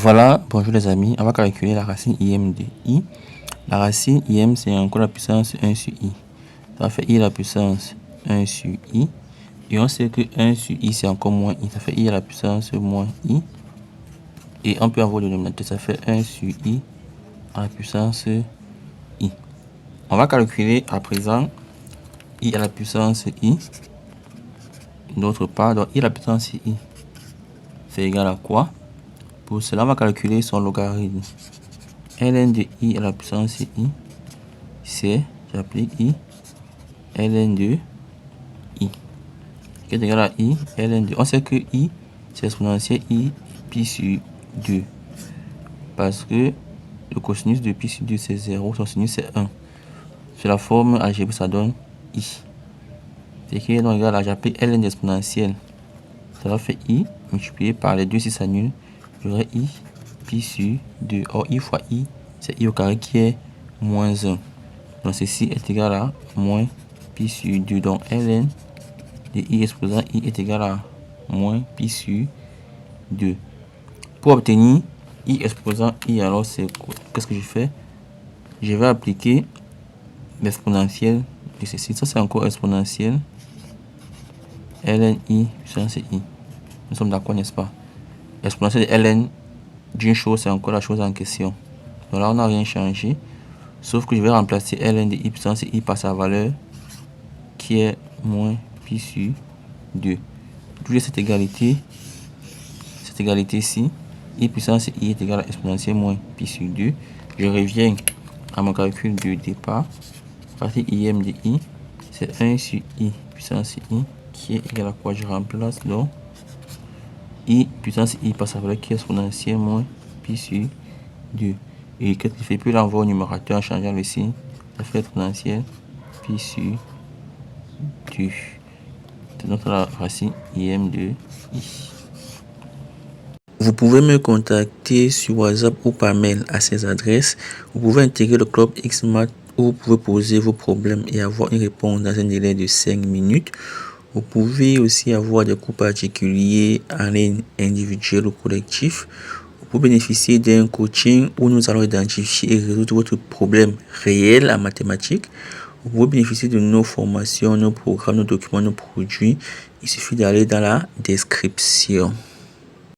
Voilà, bonjour les amis, on va calculer la racine IM de I. La racine IM, c'est encore la puissance 1 sur I. Ça fait I à la puissance 1 sur I. Et on sait que 1 sur I, c'est encore moins I. Ça fait I à la puissance moins I. Et on peut avoir le dénominateur, ça fait 1 sur I à la puissance I. On va calculer à présent I à la puissance I. D'autre part, donc I à la puissance I, c'est égal à quoi? Pour cela, on va calculer son logarithme. Ln de I à la puissance I, c'est, j'applique I, ln de I, qui est égal à I, ln de. On sait que I, c'est exponentielle I, pi sur 2. Parce que le cosinus de pi sur 2, c'est 0, son sinus, c'est 1. Sur la forme algébrique, ça donne I. C'est qui est donc égal à, j'applique ln d'exponentielle. Ça va faire I multiplié par les deux si ça annule. J'aurai I pi sur 2. Or, I fois I, c'est I au carré qui est moins 1. Donc, ceci est égal à moins pi sur 2. Donc, ln de I exposant I est égal à moins pi sur 2. Pour obtenir I exposant I, alors, c'est qu'est-ce que je fais? Je vais appliquer l'exponentielle de ceci. Ça, c'est encore exponentielle. Ln I puissance I. Nous sommes d'accord, n'est-ce pas? L'exponentielle de ln d'une chose, c'est encore la chose en question. Donc là, on n'a rien changé. Sauf que je vais remplacer ln de I puissance I par sa valeur qui est moins pi sur 2. D'où cette égalité ici. I puissance I est égal à exponentielle moins pi sur 2. Je reviens à mon calcul de départ. Partie IM de I, c'est 1 sur I puissance I qui est égal à quoi? Je remplace donc I puissance I par sa valeur qui est exponentielle moins pi sur 2. Et qu'est-ce qu'il fait? Puis l'envoi au numérateur en changeant le signe. Ça fait exponentielle pi sur 2. C'est notre racine IM de I. Vous pouvez me contacter sur WhatsApp ou par mail à ces adresses. Vous pouvez intégrer le club XMath où vous pouvez poser vos problèmes et avoir une réponse dans un délai de 5 minutes. Vous pouvez aussi avoir des cours particuliers en ligne, individuels ou collectifs. Vous pouvez bénéficier d'un coaching où nous allons identifier et résoudre votre problème réel en mathématiques. Vous pouvez bénéficier de nos formations, nos programmes, nos documents, nos produits. Il suffit d'aller dans la description.